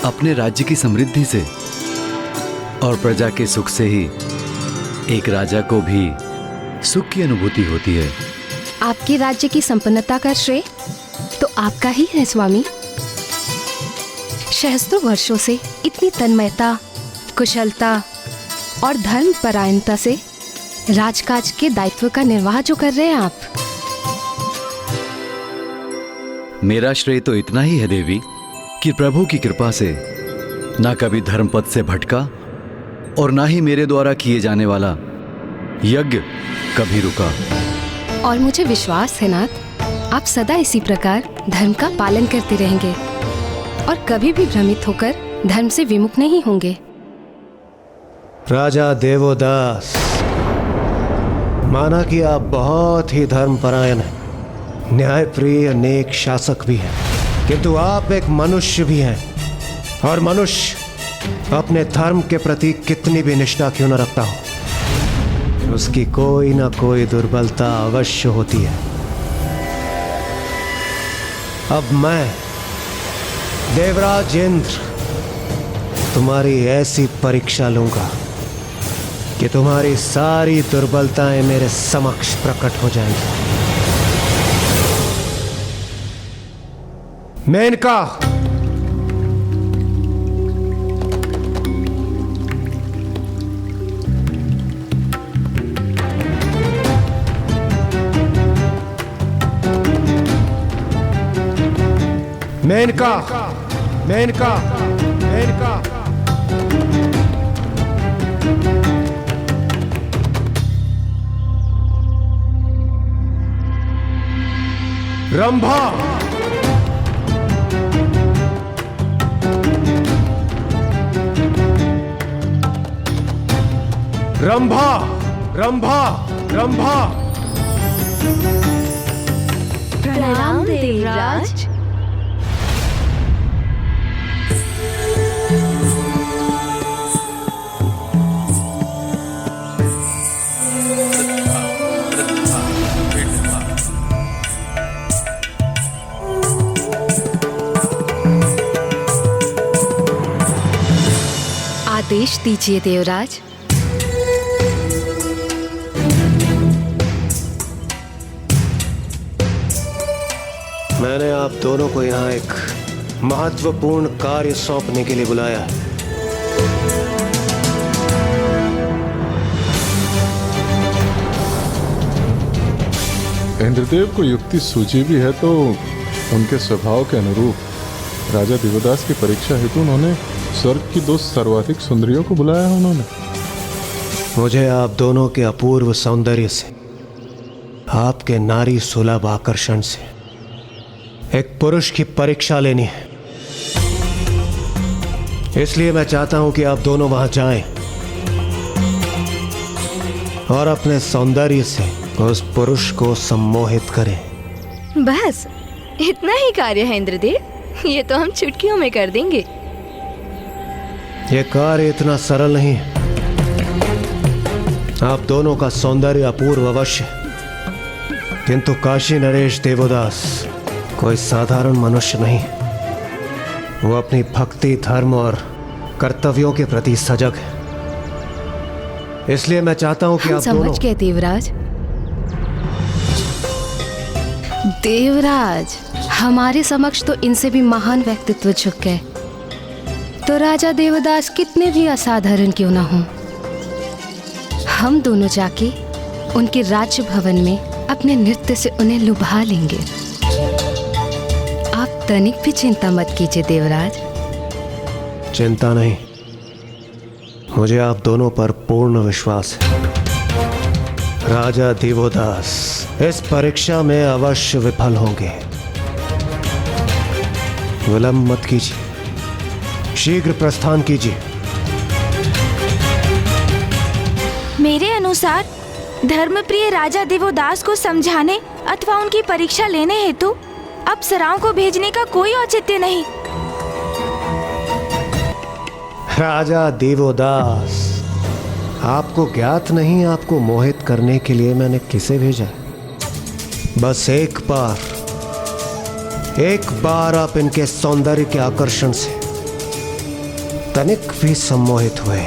अपने राज्य की समृद्धि से और प्रजा के सुख से ही एक राजा को भी सुख की अनुभूति होती है। आपके राज्य की संपन्नता का श्रेय तो आपका ही है स्वामी। सहस्त्रों वर्षों से इतनी तन्मयता, कुशलता और धर्म परायणता से राजकाज के दायित्व का निर्वाह जो कर रहे हैं आप। मेरा श्रेय तो इतना ही है देवी कि प्रभु की कृपा से ना कभी धर्मपथ से भटका और ना ही मेरे द्वारा किए जाने वाला यज्ञ कभी रुका। और मुझे विश्वास है नाथ, आप सदा इसी प्रकार धर्म का पालन करते रहेंगे और कभी भी भ्रमित होकर धर्म से विमुख नहीं होंगे। राजा देवोदास, माना कि आप बहुत ही धर्मपरायण हैं, न्यायप्रिय नेक शासक भी हैं, किंतु आप एक मनुष्य भी हैं और मनुष्य अपने धर्म के प्रति कितनी भी निष्ठा क्यों न रखता हो, उसकी कोई ना कोई दुर्बलता अवश्य होती है। अब मैं देवराज इंद्र तुम्हारी ऐसी परीक्षा लूंगा कि तुम्हारी सारी दुर्बलताएं मेरे समक्ष प्रकट हो जाएंगी। मेनका, मेनका, मेनका, मेनका, रंभा, रंभा, रंभा, रंभा। प्रणाम देवराज। आदेश दीजिए देवराज। मैंने आप दोनों को यहाँ एक महत्वपूर्ण कार्य सौंपने के लिए बुलाया है। इंद्रदेव को युक्ति सूझी भी है तो उनके स्वभाव के अनुरूप राजा देवदास की परीक्षा हेतु उन्होंने स्वर्ग की 2 सर्वाधिक सुंदरियों को बुलाया है। उन्होंने मुझे आप दोनों के अपूर्व सौंदर्य से, आपके नारी सुलभ आकर्षण से एक पुरुष की परीक्षा लेनी है। इसलिए मैं चाहता हूं कि आप दोनों वहां जाएं और अपने सौंदर्य से उस पुरुष को सम्मोहित करें। बस इतना ही कार्य है इंद्रदेव, ये तो हम चुटकियों में कर देंगे। यह कार्य इतना सरल नहीं है। आप दोनों का सौंदर्य अपूर्व अवश्य, किंतु काशी नरेश देवोदास कोई साधारण मनुष्य नहीं। वो अपनी भक्ति, धर्म और कर्तव्यों के प्रति सजग है। इसलिए मैं चाहता हूं कि आप दोनों समझ गए देवराज। देवराज, हमारे समक्ष तो इनसे भी महान व्यक्तित्व झुक गए, तो राजा देवदास कितने भी असाधारण क्यों ना हो, हम दोनों जाके उनके राज्य भवन में अपने नृत्य से उन्हें लुभा लेंगे। आप तनिक भी चिंता मत कीजिए देवराज। चिंता नहीं, मुझे आप दोनों पर पूर्ण विश्वास है। राजा देवोदास इस परीक्षा में अवश्य विफल होंगे। विलंब मत कीजिए, शीघ्र प्रस्थान कीजिए। मेरे अनुसार धर्मप्रिय राजा देवोदास को समझाने अथवा उनकी परीक्षा लेने हेतु अप्सराओं को भेजने का कोई औचित्य नहीं। राजा देवोदास, आपको ज्ञात नहीं आपको मोहित करने के लिए मैंने किसे भेजा? बस एक बार आप इनके सौंदर्य के आकर्षण से तनिक भी सम्मोहित हुए,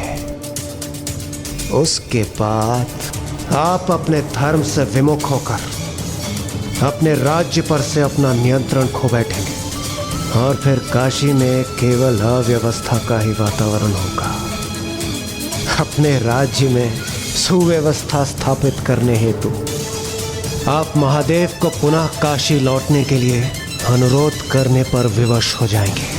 उसके बाद आप अपने धर्म से विमुख होकर अपने राज्य पर से अपना नियंत्रण खो बैठेंगे और फिर काशी में केवल अव्यवस्था का ही वातावरण होगा। अपने राज्य में सुव्यवस्था स्थापित करने हेतु आप महादेव को पुनः काशी लौटने के लिए अनुरोध करने पर विवश हो जाएंगे।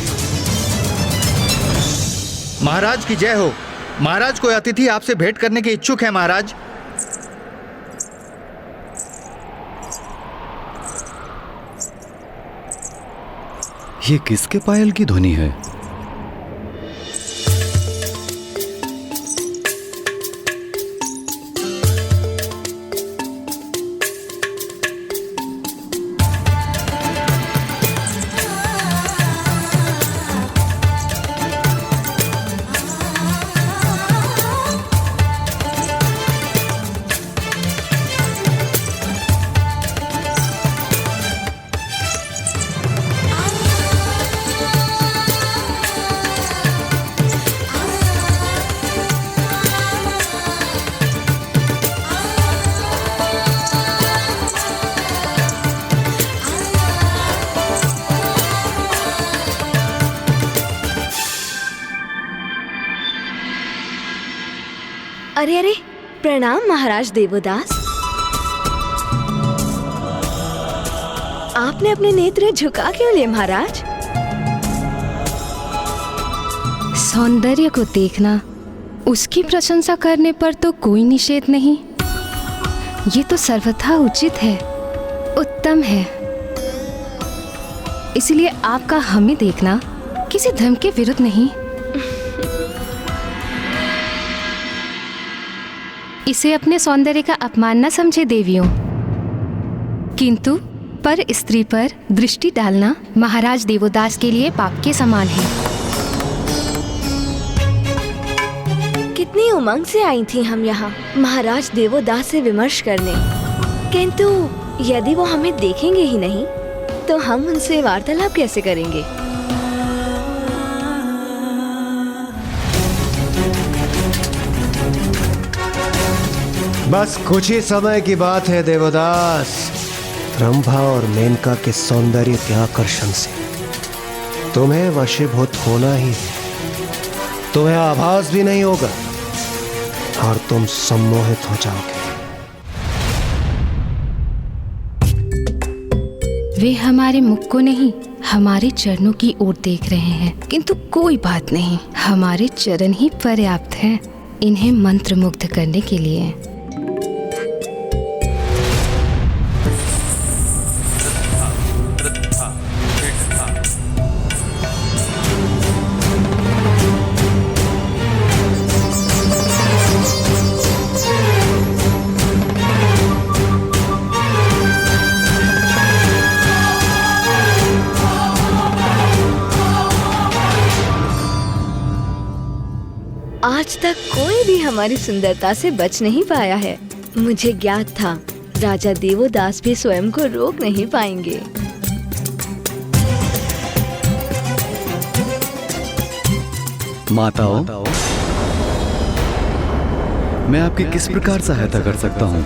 महाराज की जय हो। महाराज कोई अतिथि आपसे भेंट करने के इच्छुक है महाराज। ये किसके पायल की ध्वनि है? अरे अरे, प्रणाम महाराज देवोदास। आपने अपने नेत्र झुका क्यों लिए महाराज? सौंदर्य को देखना, उसकी प्रशंसा करने पर तो कोई निषेध नहीं। ये तो सर्वथा उचित है, उत्तम है। इसलिए आपका हमें देखना किसी धर्म के विरुद्ध नहीं। इसे अपने सौंदर्य का अपमान न समझे देवियों, किंतु पर स्त्री पर दृष्टि डालना महाराज देवोदास के लिए पाप के समान है। कितनी उमंग से आई थी हम यहाँ महाराज देवोदास से विमर्श करने, किंतु यदि वो हमें देखेंगे ही नहीं तो हम उनसे वार्तालाप कैसे करेंगे? बस कुछ ही समय की बात है देवदास। रंभा और मेनका के सौंदर्य के आकर्षण से तुम्हें वशीभूत होना ही है। तुम्हें आभास भी नहीं होगा और तुम सम्मोहित हो जाओगे। वे हमारे मुख को नहीं, हमारे चरणों की ओर देख रहे हैं, किंतु कोई बात नहीं, हमारे चरण ही पर्याप्त हैं इन्हें मंत्रमुग्ध करने के लिए। आज तक कोई भी हमारी सुंदरता से बच नहीं पाया है। मुझे ज्ञात था राजा देवोदास भी स्वयं को रोक नहीं पाएंगे। माताओं, मैं आपकी किस प्रकार सहायता कर सकता हूँ?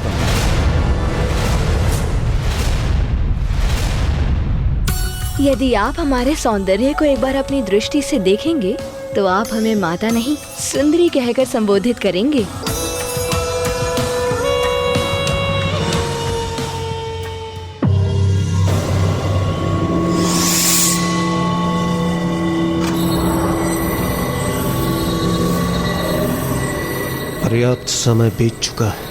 यदि आप हमारे सौंदर्य को एक बार अपनी दृष्टि से देखेंगे तो आप हमें माता नहीं सुंदरी कहकर संबोधित करेंगे। पर्याप्त समय बीत चुका है।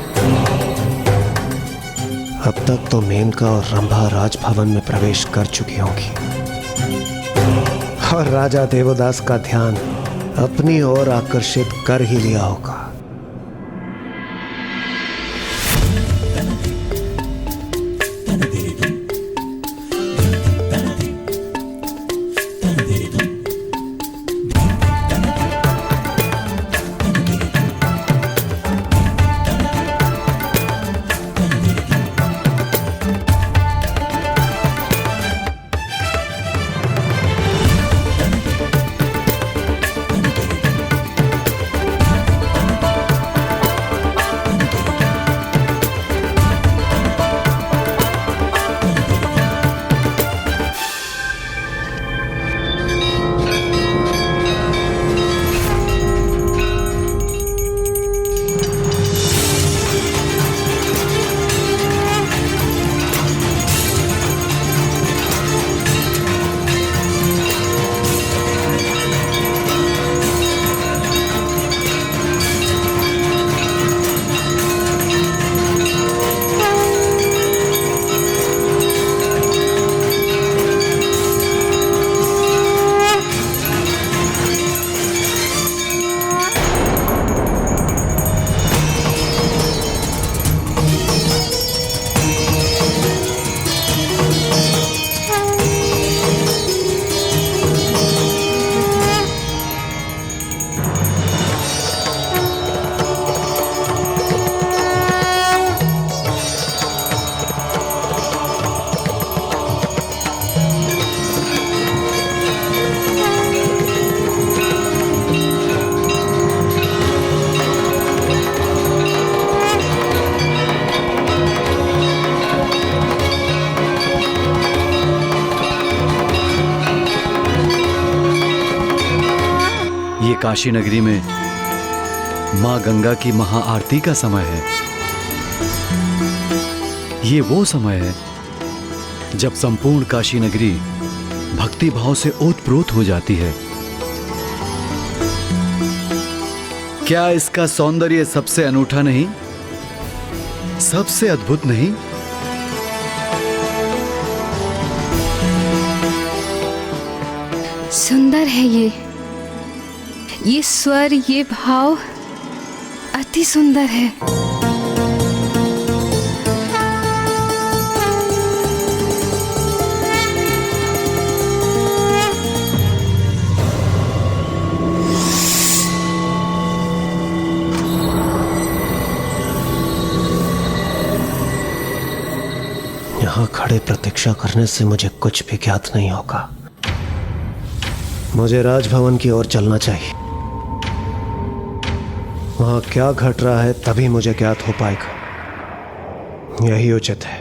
अब तक तो मेनका और रंभा राजभवन में प्रवेश कर चुकी होंगी और राजा देवोदास का ध्यान अपनी ओर आकर्षित कर ही लिया होगा। काशी नगरी में माँ गंगा की महाआरती का समय है। ये वो समय है जब संपूर्ण काशी नगरी भक्ति भाव से ओतप्रोत हो जाती है। क्या इसका सौंदर्य सबसे अनूठा नहीं, सबसे अद्भुत नहीं? सुंदर है ये स्वर, ये भाव अति सुंदर है। यहाँ खड़े प्रतीक्षा करने से मुझे कुछ भी ज्ञात नहीं होगा। मुझे राजभवन की ओर चलना चाहिए। वहां क्या घट रहा है तभी मुझे ज्ञात हो पाएगा। यही उचित है।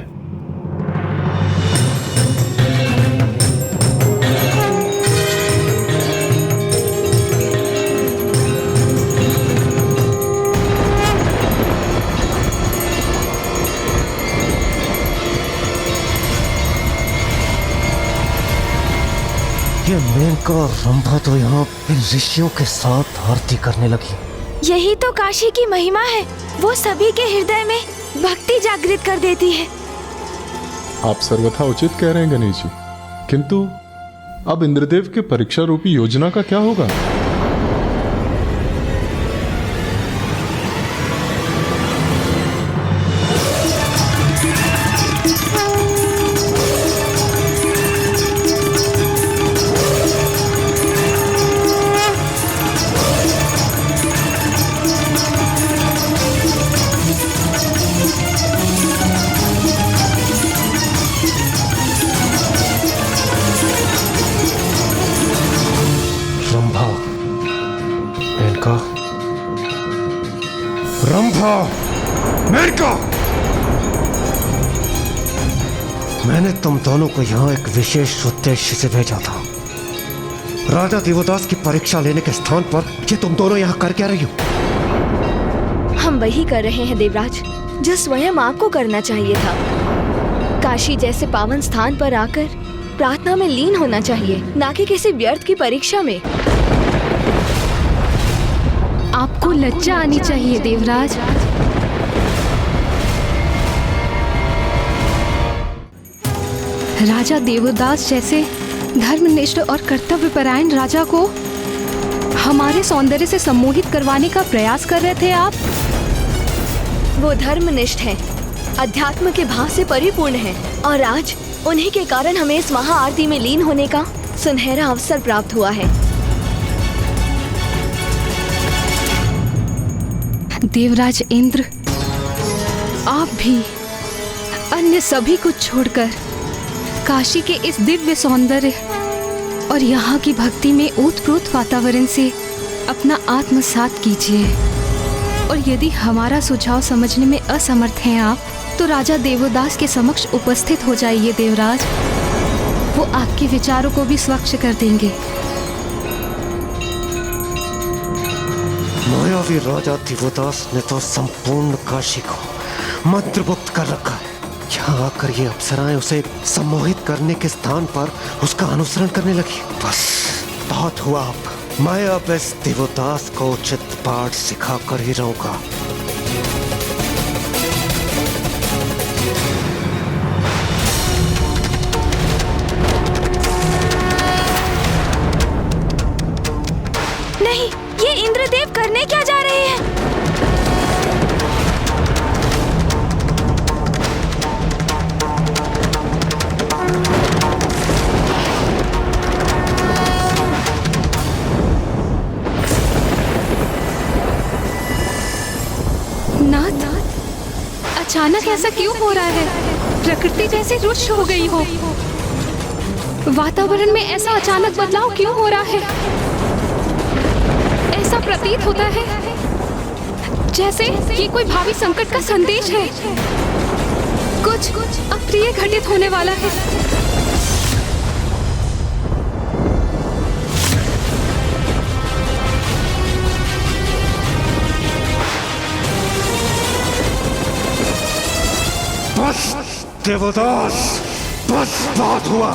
ये मेनका और रंभा तो यहाँ इन ऋषियों के साथ आरती करने लगी। यही तो काशी की महिमा है। वो सभी के हृदय में भक्ति जागृत कर देती है। आप सर्वथा उचित कह रहे हैं गणेश जी, किंतु अब इंद्रदेव के परीक्षा रूपी योजना का क्या होगा? रंभा, मेनका, मैंने तुम दोनों को यहाँ एक विशेष उद्देश्य से भेजा था। राजा देवदास की परीक्षा लेने के स्थान पर ये तुम दोनों यहाँ कर क्या रही हो? हम वही कर रहे हैं देवराज, जो स्वयं आपको करना चाहिए था। काशी जैसे पावन स्थान पर आकर प्रार्थना में लीन होना चाहिए, ना कि किसी व्यर्थ की परीक्षा में। आपको लज्जा आनी चाहिए देवराज। राजा देवदास जैसे धर्मनिष्ठ और कर्तव्यपरायण राजा को हमारे सौंदर्य से सम्मोहित करवाने का प्रयास कर रहे थे आप। वो धर्मनिष्ठ हैं, अध्यात्म के भाव से परिपूर्ण हैं, और आज उन्हीं के कारण हमें इस महाआरती में लीन होने का सुनहरा अवसर प्राप्त हुआ है। देवराज इंद्र, आप भी अन्य सभी को छोड़कर काशी के इस दिव्य सौंदर्य और यहाँ की भक्ति में ओतप्रोत वातावरण से अपना आत्मसात कीजिए। और यदि हमारा सुझाव समझने में असमर्थ हैं आप, तो राजा देवदास के समक्ष उपस्थित हो जाइए देवराज। वो आपके विचारों को भी स्वच्छ कर देंगे। मायावी राजा देवदास ने तो संपूर्ण काशी को मंत्रमुग्ध कर रखा है। यहाँ आकर ये अप्सराएं उसे सम्मोहित करने के स्थान पर उसका अनुसरण करने लगी। बस बहुत हुआ। अब मैं अब इस देवदास को उचित पाठ सिखा कर ही रहूंगा। नहीं, ये इंद्रदेव करने क्या जा रहे हैं? नाथ, अचानक ऐसा क्यों हो रहा है? प्रकृति जैसे रुष्ट हो गई हो। वातावरण में ऐसा अचानक बदलाव क्यों हो रहा है? ऐसा प्रतीत होता है जैसे ये कोई भावी संकट का संदेश है। कुछ अप्रिय घटित होने वाला है। देवदास, बस बात हुआ।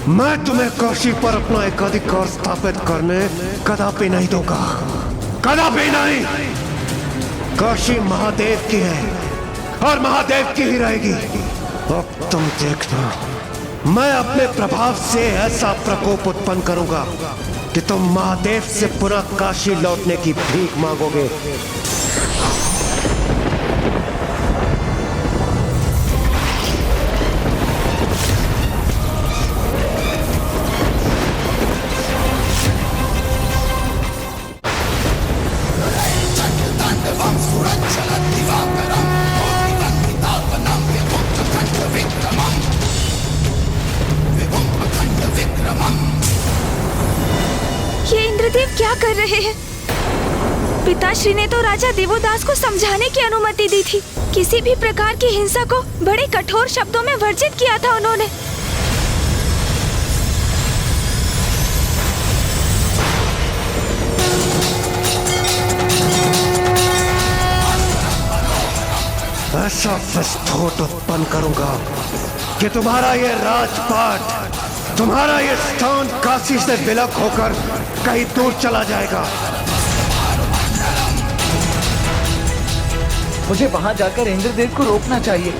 मैं तुम्हें काशी पर अपना एकाधिकार स्थापित करने कदापि नहीं दूंगा, कदापि नहीं। काशी महादेव की है और महादेव की ही रहेगी। अब तुम देखना, मैं अपने प्रभाव से ऐसा प्रकोप उत्पन्न करूंगा कि तुम महादेव से पुनः काशी लौटने की भीख मांगोगे। ये इंद्रदेव क्या कर रहे हैं? पिताश्री ने तो राजा देवोदास को समझाने की अनुमति दी थी। किसी भी प्रकार की हिंसा को बड़े कठोर शब्दों में वर्जित किया था उन्होंने। ऐसा विस्फोट उत्पन्न करूंगा कि तुम्हारा ये राजपाट, तुम्हारा ये स्थान काशी से विलक होकर कहीं दूर चला जाएगा। मुझे वहां जाकर इंद्रदेव को रोकना चाहिए।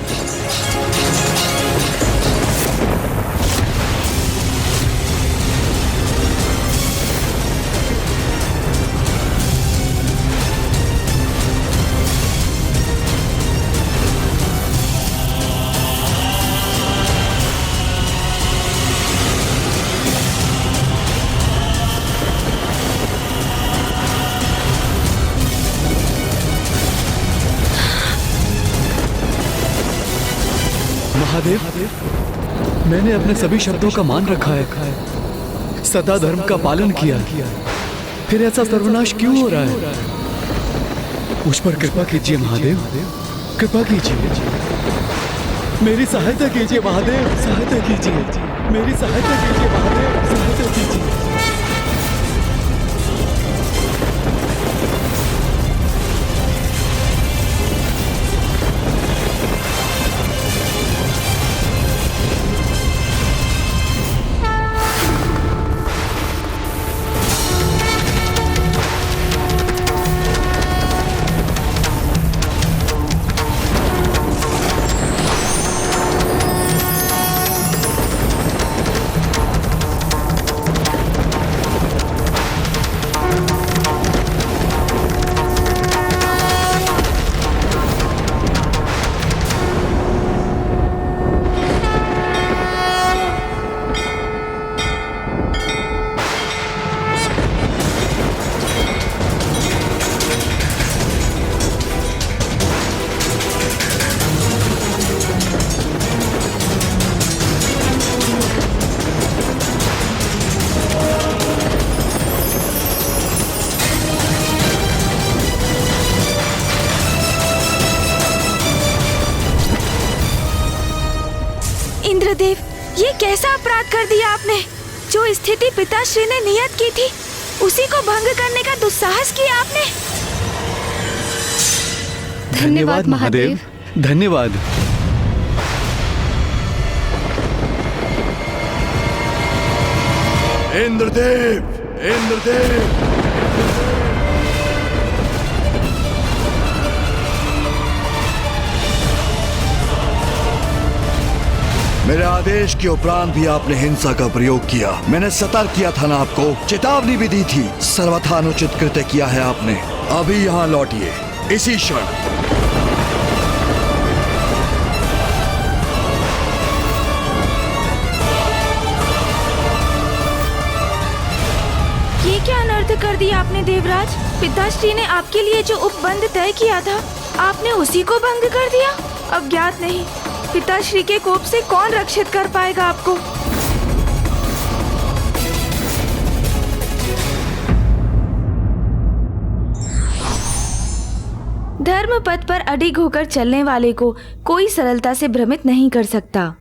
महादेव, मैंने अपने सभी शब्दों का मान रखा है, सदा धर्म का पालन किया, फिर ऐसा सर्वनाश क्यों हो रहा है? मुझ पर कृपा कीजिए महादेव, कृपा कीजिए, मेरी सहायता कीजिए महादेव, सहायता कीजिए, मेरी सहायता कीजिए महादेव, सहायता कीजिए। इंद्रदेव, ये कैसा अपराध कर दिया आपने? जो स्थिति पिताश्री ने नियत की थी, उसी को भंग करने का दुस्साहस किया आपने। धन्यवाद महादेव, धन्यवाद। इंद्रदेव, इंद्रदेव, मेरे आदेश के उपरांत भी आपने हिंसा का प्रयोग किया। मैंने सतर्क किया था ना आपको, चेतावनी भी दी थी। सर्वथा अनुचित कृत्य किया है आपने। अभी यहाँ लौटिए, इसी क्षण। ये क्या अनर्थ कर दिया आपने देवराज? पिताश्री ने आपके लिए जो उपबंध तय किया था, आपने उसी को भंग कर दिया। अब ज्ञात नहीं पिताश्री के कोप से कौन रक्षित कर पाएगा आपको। धर्म पथ पर अडिग होकर चलने वाले को कोई सरलता से भ्रमित नहीं कर सकता।